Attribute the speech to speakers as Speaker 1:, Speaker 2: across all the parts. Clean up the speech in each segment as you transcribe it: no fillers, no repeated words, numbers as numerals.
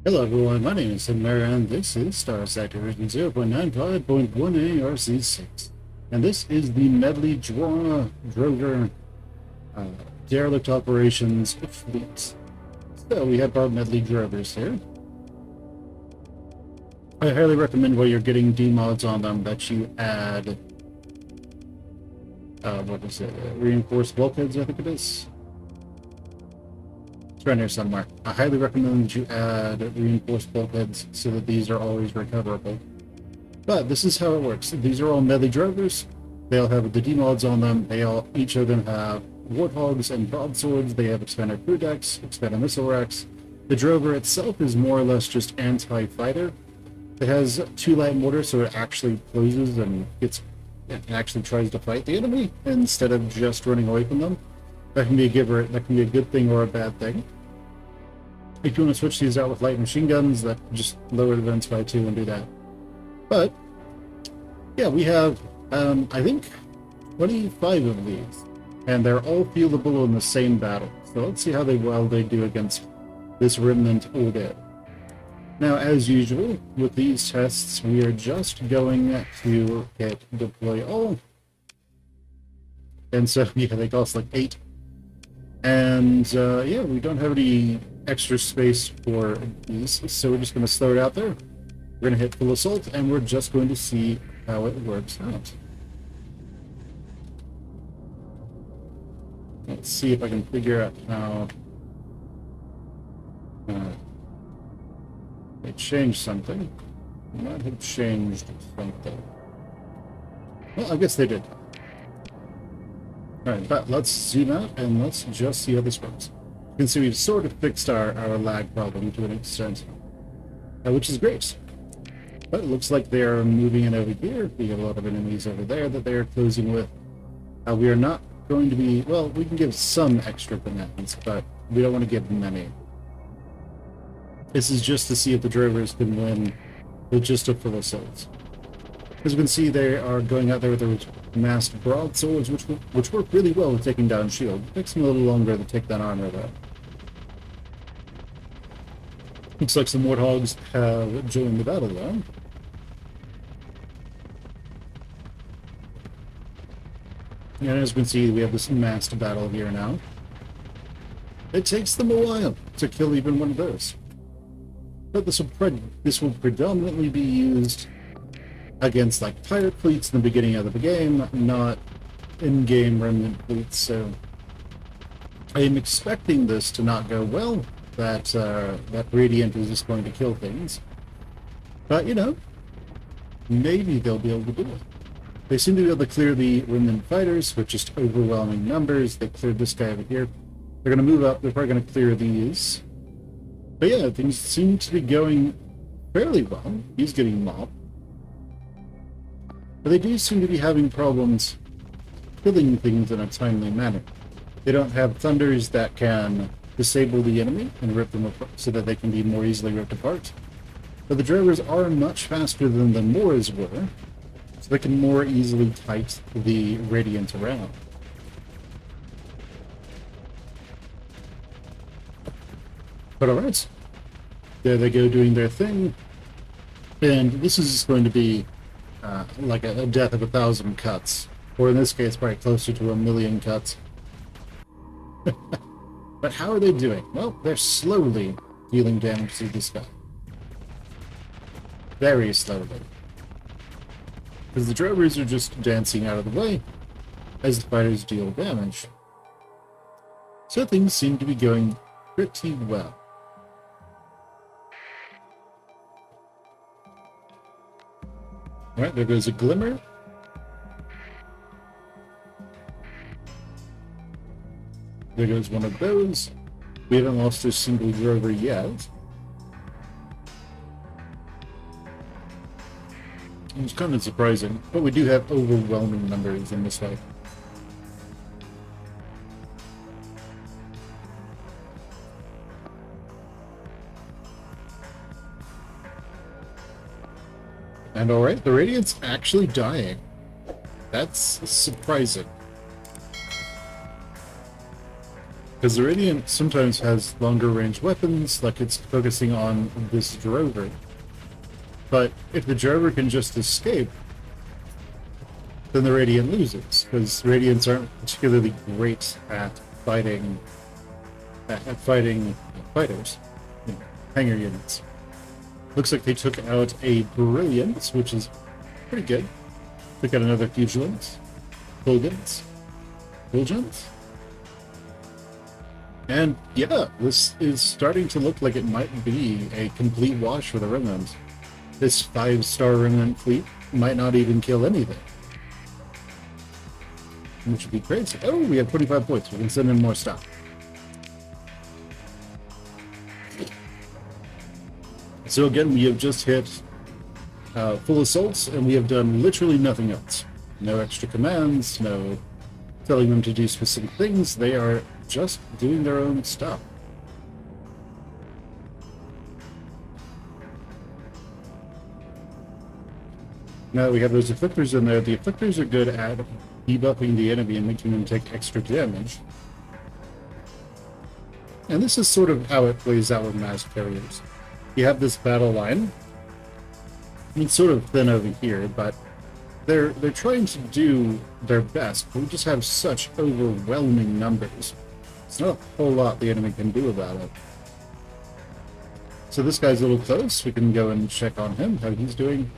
Speaker 1: Hello everyone, my name is Muir and this is Starsector version 0.95.1a RC6. And this is the Medley DROVER uh, derelict operations fleet. So we have our Medley drovers here. I highly recommend while you're getting demods on them that you add what is it? Reinforced bulkheads, I think it is. It's right here somewhere. I highly recommend that you add reinforced bulkheads so that these are always recoverable. But this is how it works. These are all Medley drovers. They all have the demods on them. Each of them have warthogs and broadswords. They have expanded crew decks, expanded missile racks. The drover itself is more or less just anti-fighter. It has 2 light mortars, so it actually closes and actually tries to fight the enemy instead of just running away from them. That can be a good thing or a bad thing. If you want to switch these out with light machine guns, that just lower the defense by 2 and do that. But yeah, we have I think 25 of these, and they're all fieldable in the same battle. So let's see how they do against this remnant order. Now, as usual with these tests, we are just going to hit deploy all, and so yeah, they cost like 8. And yeah, we don't have any extra space for these, so we're just going to throw it out there. We're going to hit full assault, and we're just going to see how it works out. Let's see if I can figure out how they changed something. Might have changed something. Well, I guess they did. Alright, but let's zoom out and let's just see how this works. You can see we've sort of fixed our lag problem to an extent, which is great. But it looks like they're moving in over here. We have a lot of enemies over there that they're closing with. We are not going to be... Well, we can give some extra commands, but we don't want to give many. This is just to see if the drovers can win with just a full assault. As you can see, they are going out there with their massed broadswords, which work really well with taking down shield. It takes them a little longer to take down armor, though. Looks like some warthogs have joined the battle, though. And as you can see, we have this massed battle here now. It takes them a while to kill even one of those. But this will predominantly be used against like pirate fleets in the beginning of the game, not in-game remnant fleets, so I am expecting this to not go well, that Radiant is just going to kill things. But, you know, maybe they'll be able to do it. They seem to be able to clear the remnant fighters with just overwhelming numbers. They cleared this guy over here. They're going to move up. They're probably going to clear these. But yeah, things seem to be going fairly well. He's getting mobbed. But they do seem to be having problems killing things in a timely manner. They don't have thunders that can disable the enemy and rip them apart so that they can be more easily ripped apart. But the drovers are much faster than the Moors were, so they can more easily kite the Radiant around. But alright, there they go doing their thing, and this is going to be like a death of 1,000 cuts, or in this case probably closer to 1,000,000 cuts. But how are they doing? Well, they're slowly dealing damage to this guy. Very slowly. Because the drovers are just dancing out of the way as the fighters deal damage. So things seem to be going pretty well. Alright, there goes a glimmer. There goes one of those. We haven't lost a single drover yet. It's kind of surprising, but we do have overwhelming numbers in this fight. And alright, the Radiant's actually dying. That's surprising. Because the Radiant sometimes has longer range weapons, like it's focusing on this Drover. But if the Drover can just escape, then the Radiant loses, because Radiants aren't particularly great at fighting fighters, you know, hanger units. Looks like they took out a Brilliant, which is pretty good. Took out another Fugilant, Fulgent, and yeah, this is starting to look like it might be a complete wash for the Remnant. This 5-star Remnant fleet might not even kill anything, which would be crazy. Oh, we have 25 points. We can send in more stuff. So again, we have just hit full assaults, and we have done literally nothing else. No extra commands, no telling them to do specific things. They are just doing their own stuff. Now we have those Afflictors in there. The Afflictors are good at debuffing the enemy and making them take extra damage. And this is sort of how it plays out with mass carriers. You have this battle line. It's sort of thin over here, but they're trying to do their best, but we just have such overwhelming numbers. It's not a whole lot the enemy can do about it. So this guy's a little close. We can go and check on him, how he's doing.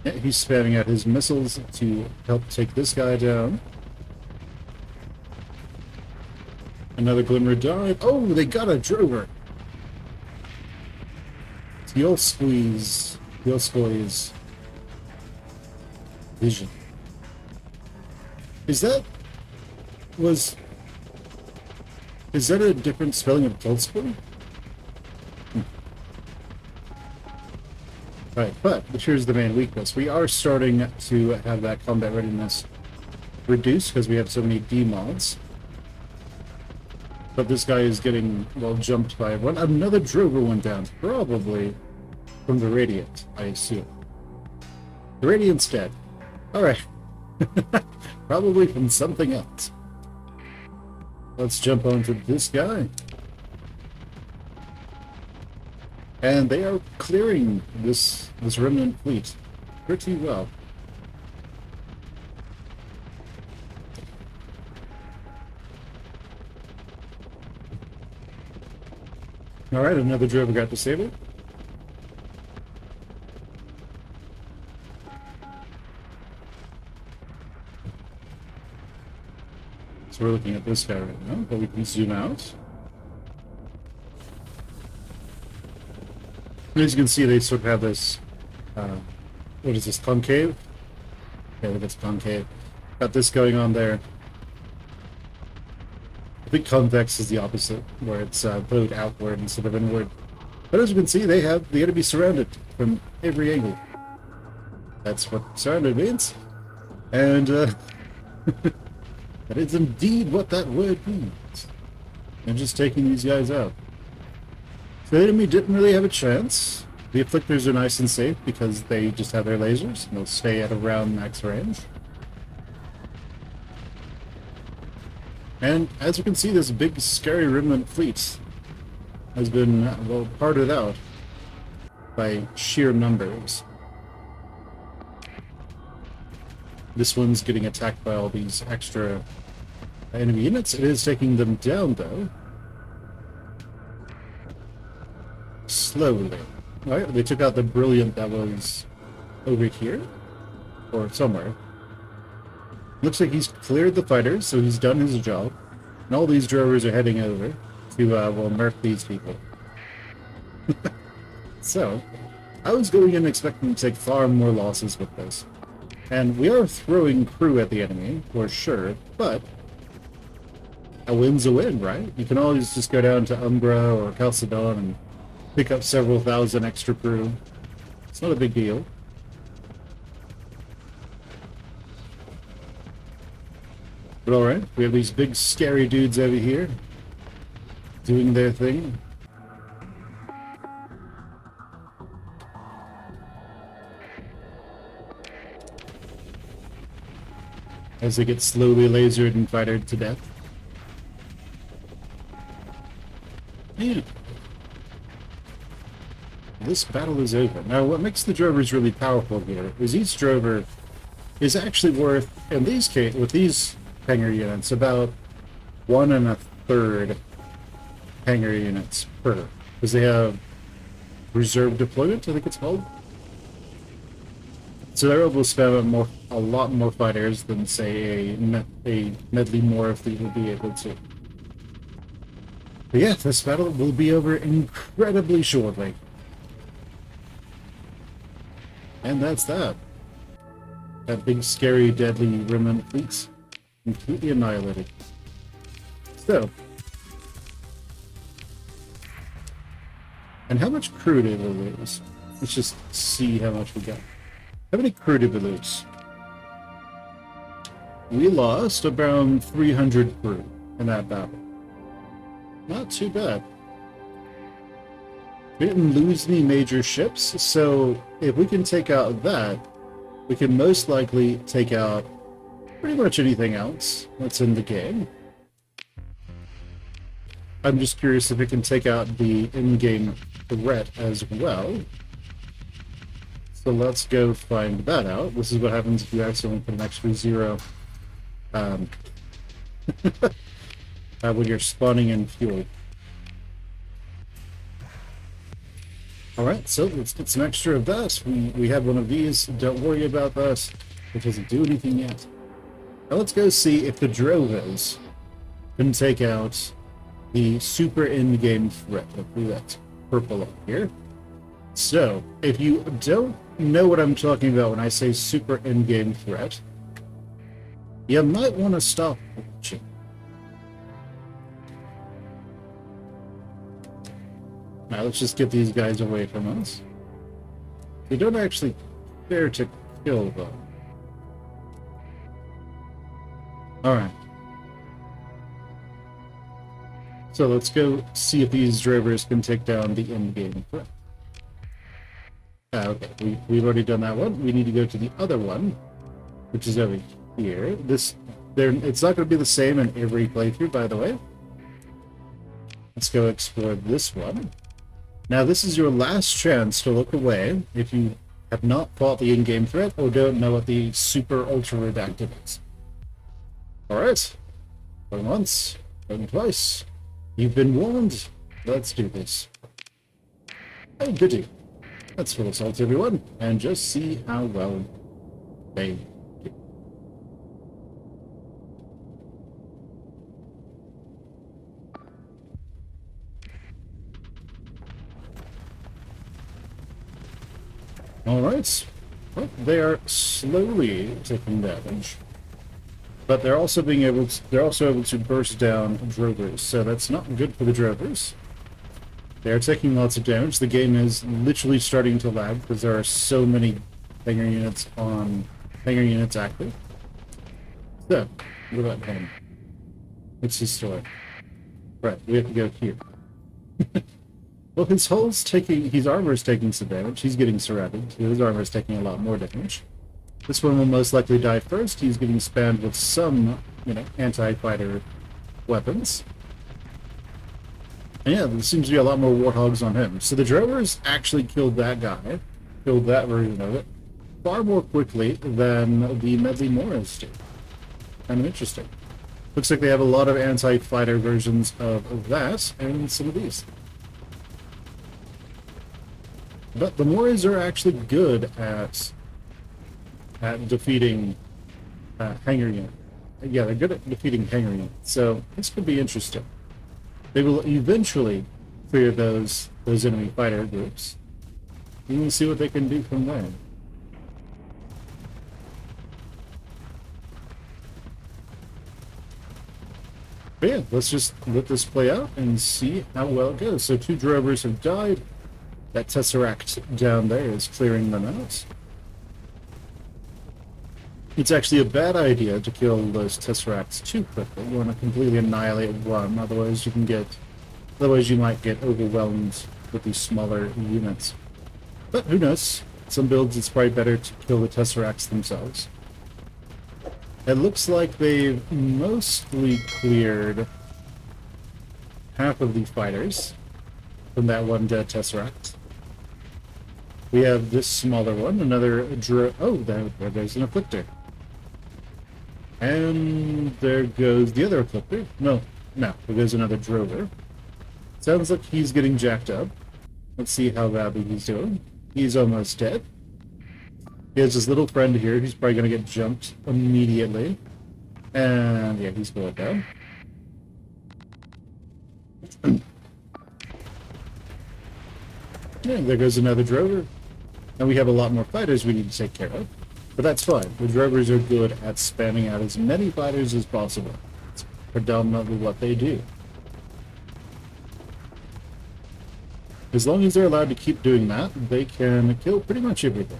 Speaker 1: Yeah, he's spamming out his missiles to help take this guy down. Another Glimmer dive. Oh, they got a Drover. He'll squeeze vision. Is that a different spelling of Tolstoy? Right, but here's the main weakness. We are starting to have that combat readiness reduced because we have so many D-mods. But this guy is getting, well, jumped by one. Another Drover went down, probably from the Radiant, I assume. The Radiant's dead. Alright. Probably from something else. Let's jump onto this guy. And they are clearing this Remnant fleet pretty well. Alright, another Drover got disabled. So we're looking at this guy right now, but we can zoom out. As you can see, they sort of have this, what is this, concave? Yeah, look, it's concave. Got this going on there. I think convex is the opposite, where it's bowed outward instead of inward. But as you can see, they have the enemy surrounded from every angle. That's what surrounded means. And that is indeed what that word means. And just taking these guys out. So the enemy didn't really have a chance. The Afflictors are nice and safe because they just have their lasers and they'll stay at around max range. And as you can see, this big scary Remnant fleet has been, well, parted out by sheer numbers. This one's getting attacked by all these extra enemy units. It is taking them down, though. Slowly. Right? They took out the Brilliant that was over here. Or somewhere. Looks like he's cleared the fighters, so he's done his job. And all these Drovers are heading over to, well, murk these people. So, I was going in expecting to take far more losses with this. And we are throwing crew at the enemy, for sure, but a win's a win, right? You can always just go down to Umbra or Chalcedon and pick up several thousand extra crew. It's not a big deal. But alright, we have these big scary dudes over here doing their thing. As they get slowly lasered and fightered to death. Man. This battle is over. Now, what makes the drovers really powerful here is each drover is actually worth, in these with these hangar units, about 1 1/3 hangar units per, because they have reserve deployment, I think it's called. So they're able to spam a lot more fighters than, say, a Medley Muir fleet would be able to. But yeah, this battle will be over incredibly shortly. And that's that. That big, scary, deadly remnant fleet's completely annihilated. So. And how much crew did we lose? Let's just see how much we got. How many crew did we lose? We lost around 300 crew in that battle. Not too bad. We didn't lose any major ships, so if we can take out that, we can most likely take out pretty much anything else that's in the game. I'm just curious if we can take out the in-game threat as well. So let's go find that out. This is what happens if you accidentally put an extra 0 when you're spawning in fuel. Alright, so let's get some extra of that. We have one of these. Don't worry about that. It doesn't do anything yet. Now let's go see if the drovers can take out the super in-game threat. Let's do that purple up here. So, if you don't know what I'm talking about when I say super in-game threat, you might want to stop watching. Now let's just get these guys away from us. We don't actually dare to kill them. Alright. So let's go see if these drovers can take down the in-game threat. Okay, we've already done that one. We need to go to the other one, which is over here. It's not going to be the same in every playthrough, by the way. Let's go explore this one. Now, this is your last chance to look away if you have not fought the in-game threat or don't know what the super ultra redacted is. Alright. Going once, going twice. You've been warned. Let's do this. Oh, goody. Let's full assault everyone and just see how well they do. Alright. Well, they are slowly taking damage. But they're also able to burst down drovers, so that's not good for the drovers. They're taking lots of damage. The game is literally starting to lag because there are so many hangar units active. So, what about him? What's his story? Right, we have to go here. Well, his armor is taking some damage. He's getting surrounded. His armor is taking a lot more damage. This one will most likely die first. He's getting spammed with some, anti-fighter weapons. And yeah, there seems to be a lot more warthogs on him. So the drovers actually killed that guy, killed that version of it, far more quickly than the Medley Muirs did. Kind of interesting. Looks like they have a lot of anti-fighter versions of that, and some of these. But the Muirs are actually good at defeating hangar units. Yeah, they're good at defeating hangar units. So this could be interesting. They will eventually clear those enemy fighter groups. You can see what they can do from there. But yeah, let's just let this play out and see how well it goes. So 2 drovers have died. That Tesseract down there is clearing them out. It's actually a bad idea to kill those Tesseracts too quickly. You want to completely annihilate one, otherwise you might get overwhelmed with these smaller units. But who knows? Some builds it's probably better to kill the Tesseracts themselves. It looks like they've mostly cleared half of the fighters. from that one dead Tesseract. We have this smaller one, another oh, there goes an Afflictor. And there goes the other Afflictor. No, there goes another Drover. Sounds like he's getting jacked up. Let's see how badly he's doing. He's almost dead. He has his little friend here who's probably going to get jumped immediately. And yeah, he's going down. Yeah, there goes another Drover. And we have a lot more fighters we need to take care of. But that's fine. The Drovers are good at spamming out as many fighters as possible. It's predominantly what they do. As long as they're allowed to keep doing that, they can kill pretty much everything.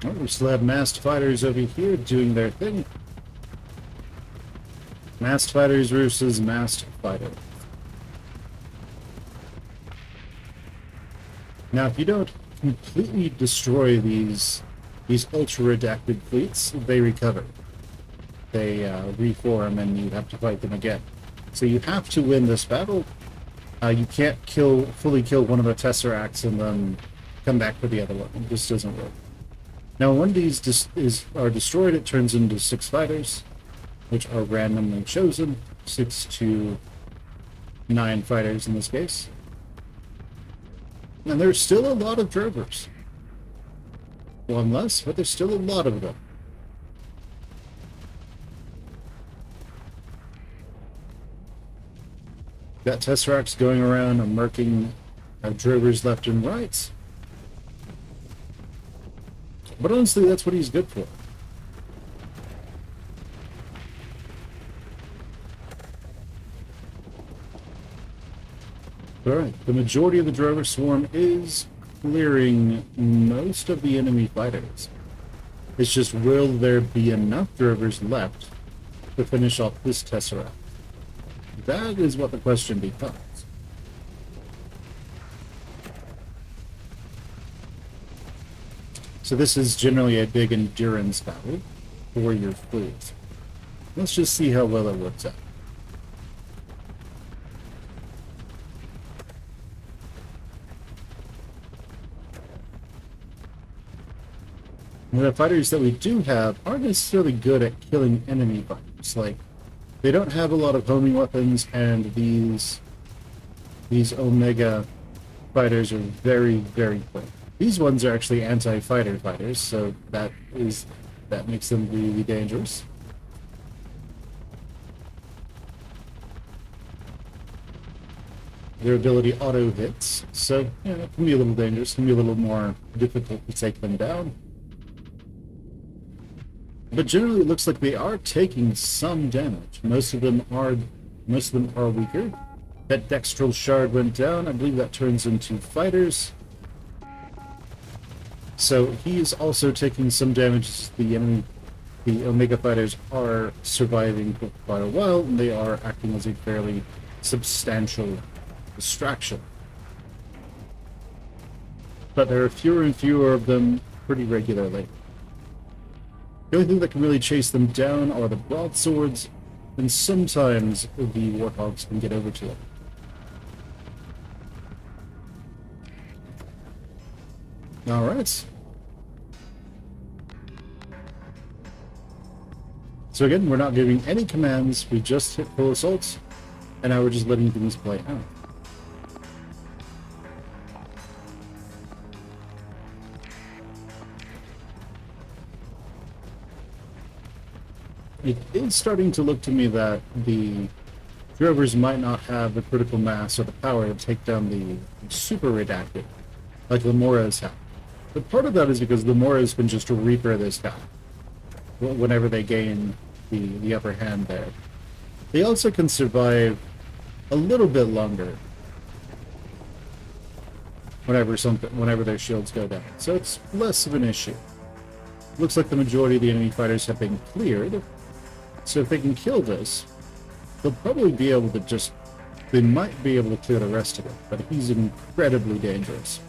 Speaker 1: Oh, we still have masked fighters over here doing their thing. Masked fighters versus masked fighters. Now, if you don't completely destroy these ultra-redacted fleets, they recover. They reform, and you have to fight them again. So you have to win this battle. You can't fully kill one of the Tesseracts and then come back for the other one. It just doesn't work. Now, when these are destroyed, it turns into 6 fighters, which are randomly chosen. 6 to 9 fighters in this case. And there's still a lot of Drovers. One less, but there's still a lot of them. Got Tesseracts going around and murking Drovers left and right. But honestly, that's what he's good for. Alright, the majority of the Drover swarm is clearing most of the enemy fighters. It's just, will there be enough Drovers left to finish off this Tesseract? That is what the question becomes. So this is generally a big endurance battle for your fleet. Let's just see how well it works out. The fighters that we do have aren't necessarily good at killing enemy fighters. Like, they don't have a lot of homing weapons, and these Omega fighters are very, very quick. These ones are actually anti-fighter fighters, so that makes them really dangerous. Their ability auto hits, so yeah, it can be a little dangerous, can be a little more difficult to take them down. But generally, it looks like they are taking some damage. Most of them are weaker. That Dextral Shard went down. I believe that turns into fighters. So he is also taking some damage. The Omega fighters are surviving for quite a while, and they are acting as a fairly substantial distraction. But there are fewer and fewer of them pretty regularly. The only thing that can really chase them down are the broadswords, and sometimes the warthogs can get over to them. Alright. So again, we're not giving any commands, we just hit full assaults, and now we're just letting things play out. It is starting to look to me that the Drovers might not have the critical mass or the power to take down the super redacted, like the Moras have. But part of that is because the Moras can just Reaper this guy whenever they gain the upper hand there. They also can survive a little bit longer whenever their shields go down, so it's less of an issue. Looks like the majority of the enemy fighters have been cleared. So if they can kill this, they'll probably be able to they might be able to clear the rest of it, but he's incredibly dangerous.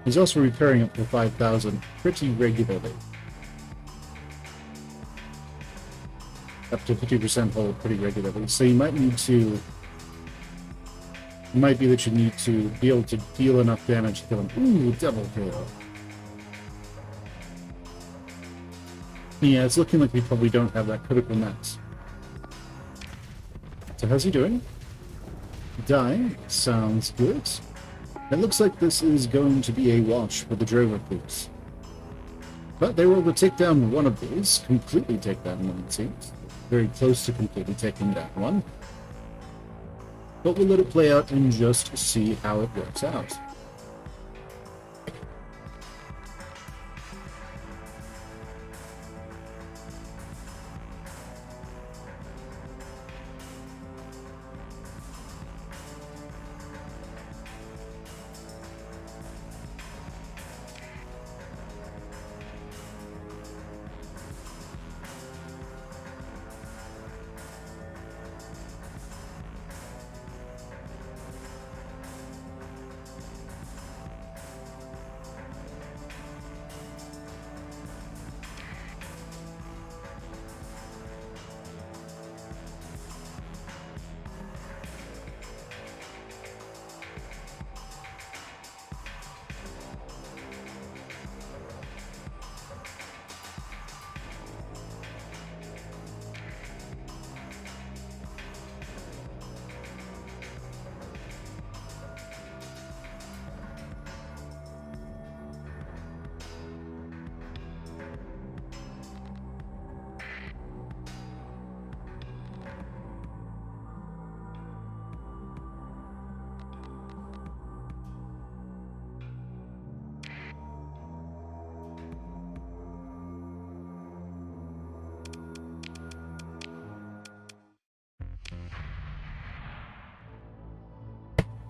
Speaker 1: He's also repairing up to 5,000 pretty regularly. Up to 50% hull pretty regularly. So you might need to... It might be that you need to be able to deal enough damage to kill him. Ooh, double kill. Yeah, it's looking like we probably don't have that critical mass. So how's he doing? Dying. Sounds good. It looks like this is going to be a wash for the drover fleets. But they were able to take down one of these. Completely take down one, it seems. Very close to completely taking down one. But we'll let it play out and just see how it works out.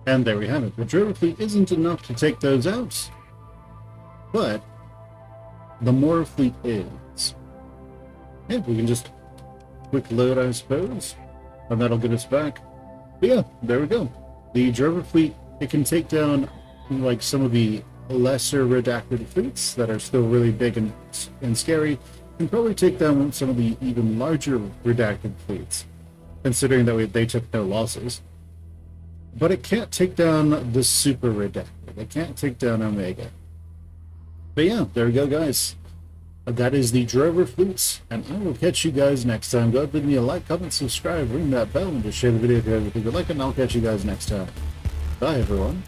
Speaker 1: And there we have it. The drover fleet isn't enough to take those out, but the Muir fleet is. Yeah, we can just quick load, I suppose, and that'll get us back. But yeah, there we go. The drover fleet, it can take down like some of the lesser redacted fleets that are still really big and scary, and probably take down some of the even larger redacted fleets, considering that they took no losses. But it can't take down the super redacted. It can't take down Omega. But yeah, there we go, guys. That is the drover fleets, and I will catch you guys next time. Go ahead, leave me a like, comment, subscribe, ring that bell, and just share the video if you have anything you like, and I'll catch you guys next time. Bye, everyone.